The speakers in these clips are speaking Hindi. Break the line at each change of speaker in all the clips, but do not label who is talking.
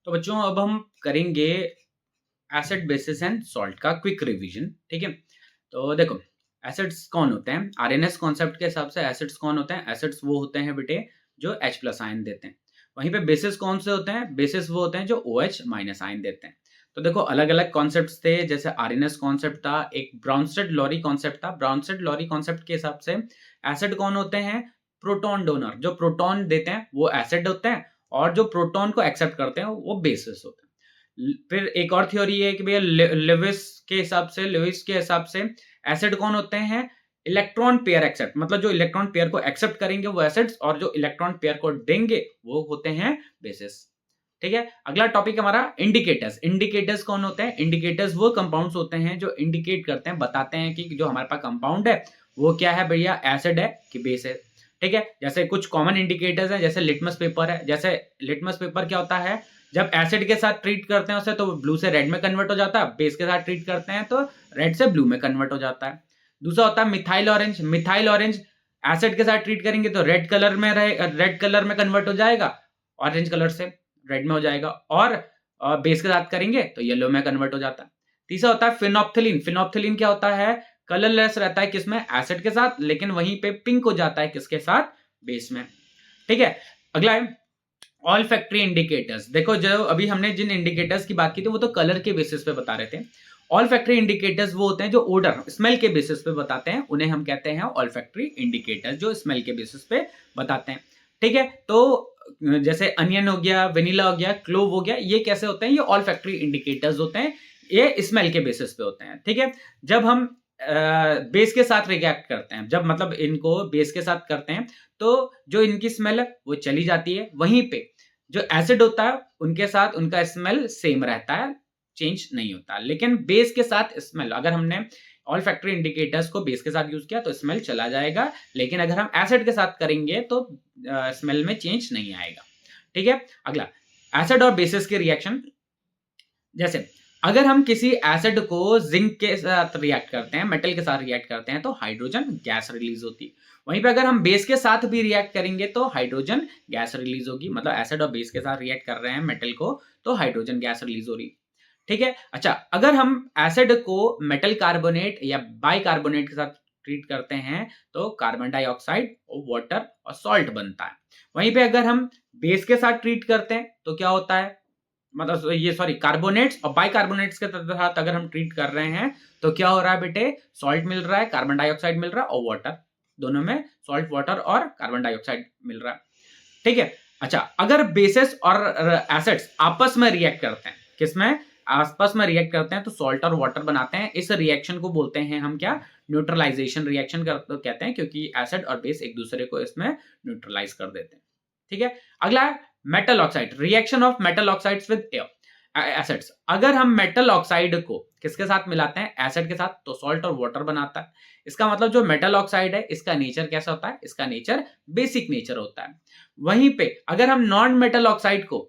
तो बच्चों अब हम करेंगे एसिड बेसिस एंड सॉल्ट का क्विक रिवीजन। ठीक है, तो देखो एसिड्स कौन होते हैं आरएनएस कॉन्सेप्ट के हिसाब से। एसिड्स कौन होते हैं? एसिड्स वो होते हैं बेटे जो H प्लस आयन देते हैं। वहीं पे बेसिस कौन से होते हैं? बेसिस वो होते हैं जो OH माइनस आयन देते हैं। तो देखो अलग अलग कॉन्सेप्ट्स थे, जैसे आरएनएस कॉन्सेप्ट था, एक ब्राउनस्टेड लॉरी कॉन्सेप्ट था। ब्राउनस्टेड लॉरी कॉन्सेप्ट के हिसाब से एसिड कौन होते हैं? प्रोटॉन डोनर, जो प्रोटॉन देते हैं वो एसिड होते हैं, और जो प्रोटॉन को एक्सेप्ट करते हैं वो बेसिस होते हैं। फिर एक और थ्योरी है कि भैया लेविस के हिसाब से एसिड कौन होते हैं? इलेक्ट्रॉन पेयर एक्सेप्ट, मतलब जो इलेक्ट्रॉन पेयर को एक्सेप्ट करेंगे वो एसिड्स, और जो इलेक्ट्रॉन पेयर को देंगे वो होते हैं बेसिस। ठीक है, अगला टॉपिक हमारा इंडिकेटर्स। इंडिकेटर्स कौन होते हैं? इंडिकेटर्स वो कंपाउंड्स होते हैं जो इंडिकेट करते हैं, बताते हैं कि जो हमारे पास कंपाउंड है वो क्या है भैया, एसिड है कि बेस है। ठीक है, जैसे कुछ कॉमन इंडिकेटर्स हैं, जैसे लिटमस पेपर है। जैसे लिटमस पेपर क्या होता है? जब एसिड के साथ ट्रीट करते हैं उसे तो ब्लू से रेड में कन्वर्ट हो जाता है, बेस के साथ ट्रीट करते हैं तो रेड से ब्लू में कन्वर्ट हो जाता है। दूसरा होता है methyl orange. Methyl orange acid के साथ ट्रीट करेंगे तो रेड कलर में कन्वर्ट हो जाएगा, ऑरेंज कलर से रेड में हो जाएगा, और बेस के साथ करेंगे तो येलो में कन्वर्ट हो जाता है। तीसरा होता है फिनोप्थिलीन। फिनोप्थिलीन क्या होता है? कलरलेस रहता है किसमें? एसिड के साथ, लेकिन वहीं पे पिंक हो जाता है किसके साथ? बेस में। ठीक है, अगला है ऑल फैक्ट्री इंडिकेटर्स। देखो जो अभी हमने जिन इंडिकेटर्स की बात की थी वो तो कलर के बेसिस पे बता रहे थे। ऑल फैक्ट्री इंडिकेटर्स वो होते हैं जो ओडर स्मेल के बेसिस पे बताते हैं, उन्हें हम कहते हैं ऑल फैक्ट्री इंडिकेटर्स, जो स्मेल के बेसिस पे बताते हैं। ठीक है, तो जैसे अनियन हो गया, वेनिला हो गया, क्लोव हो गया, ये कैसे होते हैं? ये ऑल फैक्ट्री इंडिकेटर्स होते हैं, ये स्मेल के बेसिस पे होते हैं। ठीक है, जब हम बेस के साथ रिएक्ट करते हैं, जब मतलब इनको बेस के साथ करते हैं तो जो इनकी स्मेल है वो चली जाती है। वहीं पे जो एसिड होता है उनके साथ उनका स्मेल सेम रहता है, चेंज नहीं होता। लेकिन बेस के साथ स्मेल, अगर हमने ऑल फैक्ट्री इंडिकेटर्स को बेस के साथ यूज किया तो स्मेल चला जाएगा, लेकिन अगर हम एसिड के साथ करेंगे तो स्मेल में चेंज नहीं आएगा। ठीक है, अगला एसिड और बेसिस के रिएक्शन। जैसे अगर हम किसी एसिड को जिंक के साथ रिएक्ट करते हैं, मेटल के साथ रिएक्ट करते हैं तो हाइड्रोजन गैस रिलीज होती है। वहीं पे अगर हम बेस के साथ भी रिएक्ट करेंगे तो हाइड्रोजन गैस रिलीज होगी, मतलब एसिड और बेस के साथ रिएक्ट कर रहे हैं मेटल को तो हाइड्रोजन गैस रिलीज हो रही है। ठीक है, अच्छा अगर हम एसिड को मेटल कार्बोनेट या बाइकार्बोनेट के साथ ट्रीट करते हैं तो कार्बन डाइऑक्साइड और वाटर और सॉल्ट बनता है। वहीं पे अगर हम बेस के साथ ट्रीट करते हैं तो क्या होता है, मतलब ये सॉरी कार्बोनेट्स और बाइकार्बोनेट्स के साथ अगर हम ट्रीट कर रहे हैं तो क्या हो रहा है बेटे, सॉल्ट मिल रहा है, कार्बन डाइऑक्साइड मिल रहा है और वाटर, दोनों में सॉल्ट वाटर और कार्बन डाइऑक्साइड मिल रहा है। ठीक है, अच्छा अगर बेसिस और एसिड्स आपस में रिएक्ट करते हैं, किसमें? आपस में रिएक्ट करते हैं तो सॉल्ट और वाटर बनाते हैं। इस रिएक्शन को बोलते हैं हम क्या? न्यूट्रलाइजेशन रिएक्शन कहते हैं, क्योंकि एसिड और बेस एक दूसरे को इसमें न्यूट्रलाइज कर देते हैं। ठीक है, अगला है metal oxide. Reaction of metal oxides with acids. अगर हम मेटल ऑक्साइड को किसके साथ मिलाते हैं? एसिड के साथ, तो सॉल्ट और वाटर बनाता है। इसका मतलब जो मेटल ऑक्साइड है इसका नेचर कैसा होता है? इसका नेचर बेसिक नेचर होता है। वहीं पे अगर हम नॉन मेटल ऑक्साइड को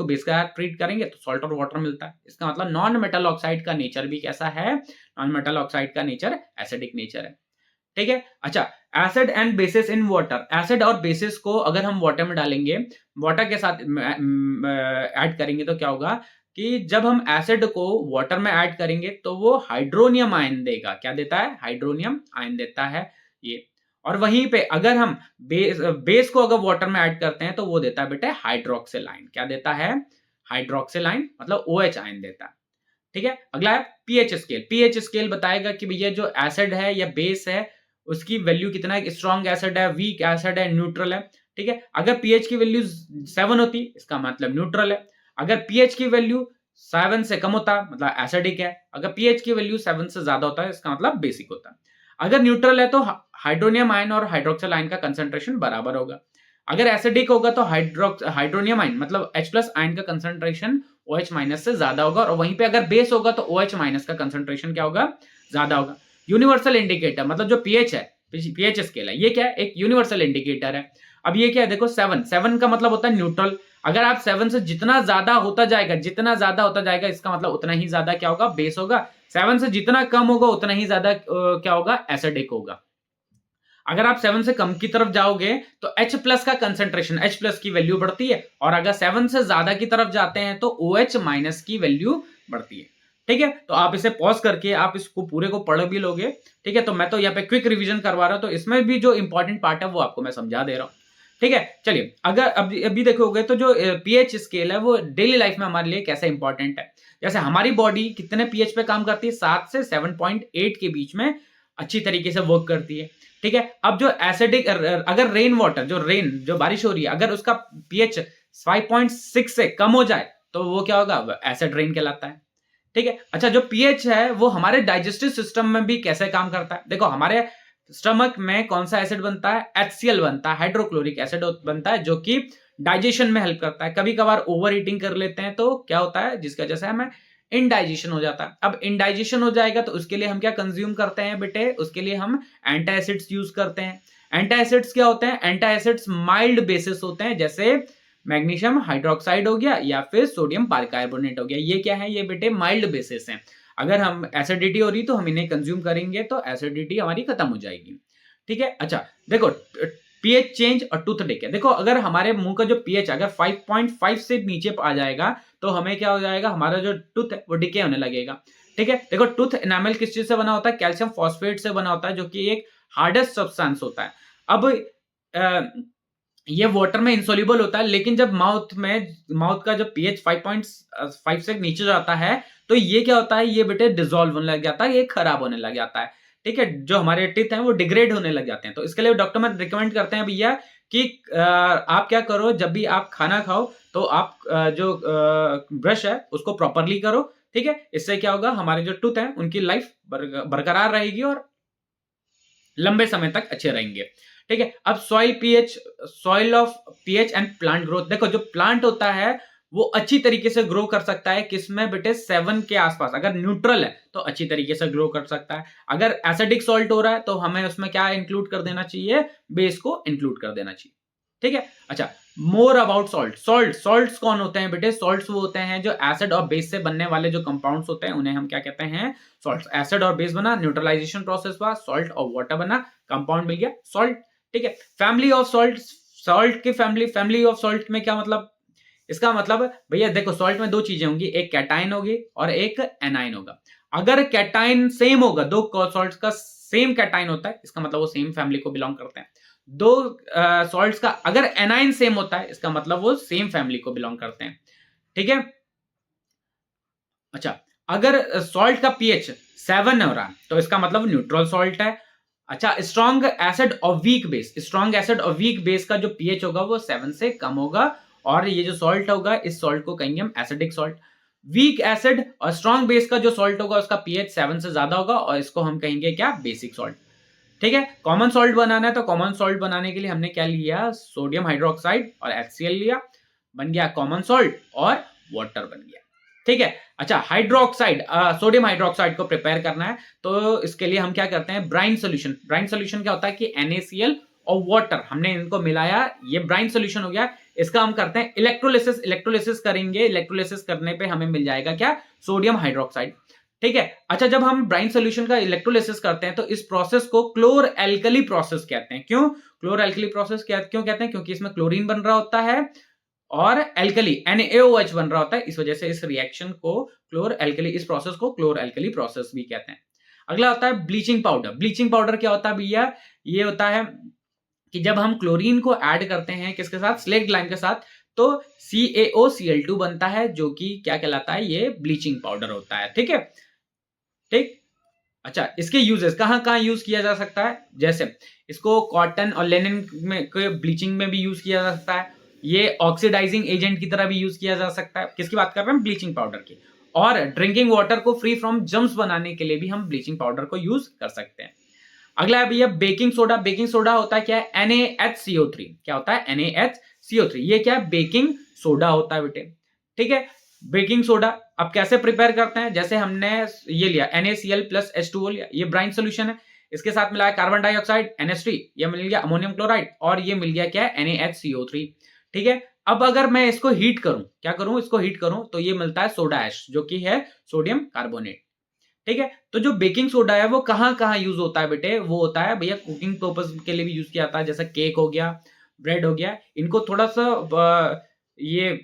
बेस के साथ ट्रीट करेंगे तो सॉल्ट और वाटर मिलता है। इसका मतलब नॉन मेटल ऑक्साइड का नेचर भी कैसा है? नॉन मेटल ऑक्साइड का नेचर एसिडिक नेचर है। ठीक है, अच्छा acid and bases in water. Acid और बेसिस को अगर हम वाटर में डालेंगे, वाटर के साथ ऐड करेंगे तो क्या होगा कि जब हम एसिड को वाटर में ऐड करेंगे तो वो हाइड्रोनियम आयन देगा। क्या देता है? हाइड्रोनियम आयन देता है ये। और वहीं पे अगर हम बेस को अगर वाटर में ऐड करते हैं तो वो देता है बेटे हाइड्रोक्सिल आयन। क्या देता है? हाइड्रोक्सिल आयन, मतलब OH आयन देता है। ठीक है, अगला है पीएच स्केल। पीएच स्केल बताएगा कि भैया जो एसिड है या बेस है उसकी वैल्यू कितना है, स्ट्रॉन्ग एसिड है, वीक एसिड है, न्यूट्रल है। ठीक है, अगर पीएच की वैल्यू 7 होती इसका मतलब न्यूट्रल है। अगर पीएच की वैल्यू 7 से कम होता मतलब एसिडिक है। अगर पीएच की वैल्यू 7 से ज्यादा होता है इसका मतलब बेसिक होता है। अगर न्यूट्रल है तो हाइड्रोनियम आयन और हाइड्रोक्सिल आयन का कंसंट्रेशन बराबर होगा। अगर एसिडिक होगा तो हाइड्रोनियम आयन मतलब H प्लस आयन का कंसंट्रेशन OH माइनस से ज्यादा होगा, और वहीं पे अगर बेस होगा तो OH माइनस का कंसंट्रेशन क्या होगा? ज्यादा होगा। यूनिवर्सल इंडिकेटर मतलब जो पीएच है, पीएच स्केल है, ये क्या है? एक यूनिवर्सल इंडिकेटर है। अब ये क्या है? देखो 7 का मतलब होता है न्यूट्रल। अगर आप 7 से जितना ज्यादा होता जाएगा इसका मतलब उतना ही ज्यादा क्या होगा? बेस होगा। 7 से जितना कम होगा उतना ही ज्यादा क्या होगा? एसिडिक होगा। अगर आप 7 से कम की तरफ जाओगे तो H प्लस का कंसेंट्रेशन, H प्लस की वैल्यू बढ़ती है, और अगर 7 से ज्यादा की तरफ जाते हैं तो OH माइनस की वैल्यू बढ़ती है। ठीक है, तो आप इसे पॉज करके आप इसको पूरे को पढ़ भी लोगे। ठीक है, तो मैं तो यहाँ पे क्विक रिवीजन करवा रहा हूं, तो इसमें भी जो इंपॉर्टेंट पार्ट है वो आपको मैं समझा दे रहा हूं। ठीक है, चलिए अगर अभी देखोगे तो जो पीएच स्केल है वो डेली लाइफ में हमारे लिए कैसे इंपॉर्टेंट है। जैसे हमारी बॉडी कितने पीएच पे काम करती है, 7 से 7.8 के बीच में अच्छी तरीके से वर्क करती है। ठीक है, अब जो एसिडिक, अगर रेन वाटर, जो बारिश हो रही है, अगर उसका पीएच 5.6 से कम हो जाए तो वो क्या होगा, एसिड रेन कहलाता है। ठीक है, अच्छा जो पीएच है वो हमारे डाइजेस्टिव सिस्टम में भी कैसे काम करता है। देखो हमारे स्टमक में कौन सा एसिड बनता है, HCl बनता है, हाइड्रोक्लोरिक एसिड बनता है, जो कि डाइजेशन में हेल्प करता है। कभी कभार ओवर ईटिंग कर लेते हैं तो क्या होता है, जिसकी वजह से हमें इनडाइजेशन हो जाता है। अब इनडाइजेशन हो जाएगा तो उसके लिए हम क्या कंज्यूम करते हैं बेटे, उसके लिए हम एंटासिड्स यूज करते हैं। एंटासिड्स क्या होते हैं, एंटासिड्स माइल्ड बेसिस होते हैं, जैसे मैग्नीशियम हाइड्रोक्साइड हो गया या फिर सोडियम बाइकार्बोनेट हो गया। ये क्या है, ये बेटे माइल्ड बेसिस हैं। अगर हम एसिडिटी हो रही तो हम इन्हें कंज्यूम करेंगे तो एसिडिटी हमारी खत्म हो जाएगी। ठीक है, अच्छा देखो पीएच चेंज और टूथ डिके। देखो अगर हमारे मुंह का जो पीएच अगर 5.5 से नीचे आ जाएगा तो हमें क्या हो जाएगा, हमारा जो टूथ है वो डिके होने लगेगा। ठीक है, देखो टूथ एनामल किस चीज से बना होता है, कैल्शियम फॉस्फेट से बना होता है, जो कि एक हार्डेस्ट सब्सटेंस होता है। अब ये वाटर में इंसोल्यूबल होता है, लेकिन जब माउथ का जो पीएच 5.5 से नीचे जाता है तो ये क्या होता है, ये बेटे डिसॉल्व होने लग जाता है, ये खराब होने लग जाता है। ठीक है, जो हमारे टीथ हैं वो डिग्रेड होने लग जाते हैं। तो इसके लिए डॉक्टर में रिकमेंड करते हैं भैया कि आप क्या करो, जब भी आप खाना खाओ तो आप जो ब्रश है उसको प्रॉपरली करो। ठीक है, इससे क्या होगा, हमारे जो टूथ है उनकी लाइफ बरकरार रहेगी और लंबे समय तक अच्छे रहेंगे। ठीक है, अब soil of pH and plant growth. देखो जो प्लांट होता है वो अच्छी तरीके से ग्रो कर सकता है किसमें बेटे, 7 के आसपास। अगर न्यूट्रल है तो अच्छी तरीके से ग्रो कर सकता है। अगर एसिडिक सॉल्ट हो रहा है तो हमें उसमें क्या इंक्लूड कर देना चाहिए, बेस को इंक्लूड कर देना चाहिए। ठीक है, अच्छा मोर अबाउट सॉल्ट्स कौन होते हैं बेटे, सॉल्ट्स वो होते हैं जो एसिड और बेस से बनने वाले जो कंपाउंड्स होते हैं उन्हें हम क्या कहते हैं, सॉल्ट्स। एसिड और बेस बना, न्यूट्रलाइजेशन प्रोसेस हुआ, सॉल्ट और वाटर बना, कंपाउंड मिल गया सॉल्ट। ठीक है, फैमिली ऑफ सॉल्ट की फैमिली ऑफ सॉल्ट में क्या मतलब, इसका मतलब भैया देखो सॉल्ट में दो चीजें होंगी, एक कैटाइन होगी और एक एनाइन होगा। अगर कैटाइन सेम होगा, दो सॉल्ट्स का सेम कैटाइन होता है, इसका मतलब वो सेम फैमिली को बिलोंग करते हैं। दो सॉल्ट्स का अगर एनाइन सेम होता है, इसका मतलब वो सेम फैमिली को बिलोंग करते हैं। ठीक है, अच्छा अगर सॉल्ट का पीएच 7 हो रहा है तो इसका मतलब न्यूट्रल सॉल्ट है। अच्छा स्ट्रॉन्ग एसिड और वीक बेस का जो पीएच होगा वो 7 से कम होगा, और ये जो सॉल्ट होगा इस सॉल्ट को कहेंगे हम एसिडिक सॉल्ट। वीक एसिड और स्ट्रॉन्ग बेस का जो सॉल्ट होगा उसका पीएच 7 से ज्यादा होगा और इसको हम कहेंगे क्या, बेसिक सॉल्ट। ठीक है, कॉमन सॉल्ट बनाना है तो कॉमन सॉल्ट बनाने के लिए हमने क्या लिया, सोडियम हाइड्रोक्साइड और HCl लिया, बन गया कॉमन सॉल्ट और वाटर बन गया। ठीक है, अच्छा हाइड्रोक्साइड, सोडियम हाइड्रोक्साइड को प्रिपेयर करना है तो इसके लिए हम क्या करते हैं, ब्राइन सोल्यूशन। ब्राइन सोल्यूशन क्या होता है कि NaCl और वाटर हमने इनको मिलाया, ये ब्राइन सोल्यूशन हो गया। इसका हम करते हैं इलेक्ट्रोलिसिस करेंगे, इलेक्ट्रोलिसिस करने पे हमें मिल जाएगा क्या, सोडियम हाइड्रोक्साइड। ठीक है, अच्छा जब हम ब्राइन सोल्यूशन का इलेक्ट्रोलिसिस करते हैं तो इस प्रोसेस को क्लोर एल्कली प्रोसेस कहते हैं। क्यों क्लोर एल्कली प्रोसेस क्यों कहते हैं, क्योंकि इसमें क्लोरीन बन रहा होता है और एल्कली NaOH बन रहा होता है, इस वजह से इस रिएक्शन को इस प्रोसेस को क्लोर एल्कली प्रोसेस भी कहते हैं। अगला होता है ब्लीचिंग पाउडर। ब्लीचिंग पाउडर क्या होता है भैया, ये होता है कि जब हम क्लोरीन को ऐड करते हैं किसके साथ, स्लेक्ट लाइम के साथ, तो CaOCl2 बनता है, जो कि क्या कहलाता है, ये ब्लीचिंग पाउडर होता है। ठीक है, ठीक, अच्छा इसके यूजेस कहां कहां यूज किया जा सकता है, जैसे इसको कॉटन और लेनिन में ब्लीचिंग में भी यूज किया जा सकता है, ये ऑक्सीडाइजिंग एजेंट की तरह भी यूज किया जा सकता है। किसकी बात कर रहे हैं, ब्लीचिंग पाउडर की। और ड्रिंकिंग वाटर को फ्री फ्रॉम जर्म्स बनाने के लिए भी हम ब्लीचिंग पाउडर को यूज कर सकते हैं। अगला है भैया बेकिंग सोडा। बेकिंग सोडा होता है क्या है, NaHCO3। क्या होता है, NaHCO3, ये क्या है, बेकिंग सोडा होता है बेटे। ठीक है, बेकिंग सोडा अब कैसे प्रिपेयर करते हैं, जैसे हमने ये लिया NaCl प्लस H2O लिया, ये ब्राइन सोल्यूशन है, इसके साथ मिलाया कार्बन डाइऑक्साइड NH3, ये मिल गया अमोनियम क्लोराइड, और ये मिल गया क्या है, NaHCO3। ठीक है, अब अगर मैं इसको हीट करूं, क्या करूं, इसको हीट करूं तो ये मिलता है सोडा ऐश, जो कि है सोडियम कार्बोनेट। ठीक है। तो जो बेकिंग सोडा है वो कहाँ कहाँ यूज होता है बेटे, वो होता है भैया कुकिंग पर्पज के लिए भी यूज किया जाता है, जैसे केक हो गया, ब्रेड हो गया, इनको थोड़ा सा ये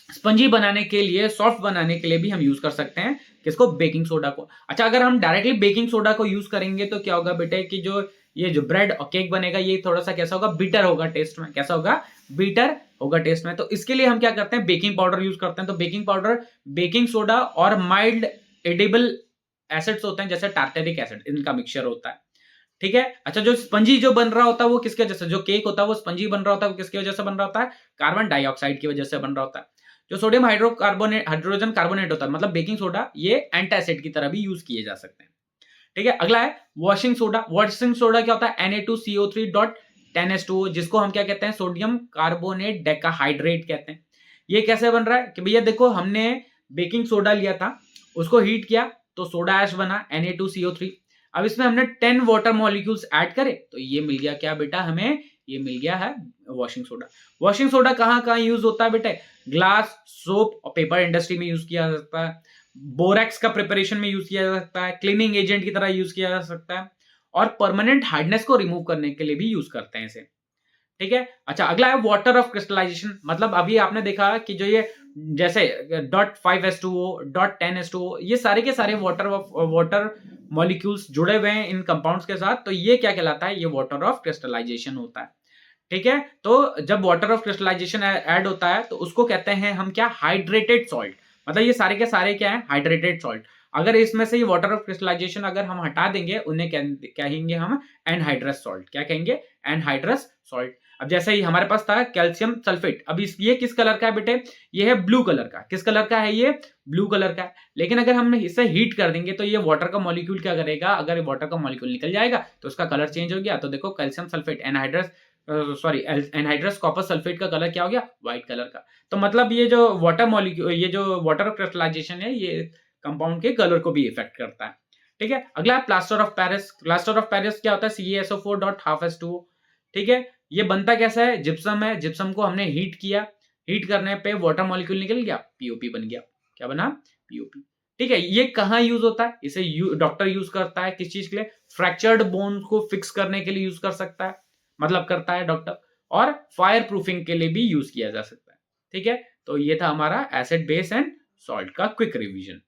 स्पंजी बनाने के लिए, सॉफ्ट बनाने के लिए भी हम यूज कर सकते हैं किसको, बेकिंग सोडा को। अच्छा, अगर हम डायरेक्टली बेकिंग सोडा को यूज करेंगे तो क्या होगा बेटे कि जो ये जो ब्रेड और केक बनेगा ये थोड़ा सा कैसा होगा, बीटर होगा टेस्ट में, कैसा होगा, बीटर होगा टेस्ट में। तो इसके लिए हम क्या करते हैं, बेकिंग पाउडर यूज करते हैं। तो बेकिंग पाउडर, बेकिंग सोडा और माइल्ड एडिबल एसिड्स होते हैं जैसे टार्टेरिक एसिड, इनका मिक्सचर होता है। ठीक है। अच्छा, जो स्पंजी जो बन रहा होता है वो किसकी वजह से, जो केक होता है वो स्पंजी बन रहा होता है वो किसकी वजह से बन रहा होता है, कार्बन डाइऑक्साइड की वजह से बन रहा होता है। जो सोडियम हाइड्रोकार्बोनेट, हाइड्रोजन कार्बोनेट होता है, मतलब बेकिंग सोडा, ये एंटासिड की तरह भी यूज किए जा सकते हैं। ठीक है। अगला है वॉशिंग सोडा। वॉशिंग सोडा क्या होता है, Na2CO3.10H2O, जिसको हम क्या कहते हैं, सोडियम कार्बोनेट डेकाहाइड्रेट कहते हैं। ये कैसे बन रहा है कि भैया देखो, हमने बेकिंग सोडा लिया था, उसको हीट किया तो सोडा ऐश बना Na2CO3। अब इसमें हमने 10 वाटर मॉलिक्यूल्स ऐड करे तो ये मिल गया क्या बेटा हमें, ये मिल गया है वॉशिंग सोडा। वॉशिंग सोडा कहां कहां यूज होता है बेटे, ग्लास, सोप और पेपर इंडस्ट्री में यूज किया जा सकता है, बोरेक्स का प्रिपरेशन में यूज किया जा सकता है, क्लीनिंग एजेंट की तरह यूज किया जा सकता है, और परमानेंट हार्डनेस को रिमूव करने के लिए भी यूज करते हैं इसे। ठीक है। अच्छा, अगला है वाटर ऑफ क्रिस्टलाइजेशन। मतलब अभी आपने देखा कि जो ये जैसे .5H2O, .10H2O, ये सारे के सारे वाटर मॉलिक्यूल्स जुड़े हुए हैं इन कंपाउंड्स के साथ, तो ये क्या कहलाता है, ये वाटर ऑफ क्रिस्टलाइजेशन होता है। ठीक है। तो जब वाटर ऑफ क्रिस्टलाइजेशन ऐड होता है तो उसको कहते हैं हम क्या, हाइड्रेटेड सॉल्ट। मतलब ये सारे के सारे क्या है, हाइड्रेटेड सॉल्ट। अगर इसमें से ये वाटर ऑफ क्रिस्टलाइजेशन अगर हम हटा देंगे, उन्हें कहेंगे हम एनहाइड्रस सॉल्ट। क्या कहेंगे, एनहाइड्रस सॉल्ट। अब जैसे ही हमारे पास था कैल्शियम सल्फेट, अब ये किस कलर का है बेटे, ये है ब्लू कलर का। किस कलर का है, ये ब्लू कलर का है। लेकिन अगर हम इसे हीट कर देंगे तो ये वाटर का मॉलिक्यूल क्या करेगा, अगर वाटर का मॉलिक्यूल निकल जाएगा तो उसका कलर चेंज हो गया। तो देखो calcium sulphate anhydrous, sorry anhydrous copper sulphate का कलर क्या हो गया, व्हाइट कलर का। तो मतलब ये जो वाटर मॉलिक्यूल, ये जो वाटर ऑफ क्रिस्टलाइजेशन है, ये कंपाउंड के कलर को भी इफेक्ट करता है। ठीक है। अगला है plaster of Paris. Plaster of Paris क्या होता है, CaSO4.12H2O। ठीक है। ये बनता कैसा है, जिप्सम है। जिप्सम को हमने हीट किया, हीट करने पे वाटर मॉलिक्यूल निकल गया, पीओपी बन गया। क्या बना, पीओपी। ठीक है। ये कहां यूज होता है, इसे डॉक्टर यूज करता है किस चीज के लिए, फ्रैक्चर्ड बोन को फिक्स करने के लिए यूज कर सकता है, मतलब करता है डॉक्टर, और फायर प्रूफिंग के लिए भी यूज किया जा सकता है। ठीक है। तो ये था हमारा एसिड बेस एंड सॉल्ट का क्विक रिवीजन।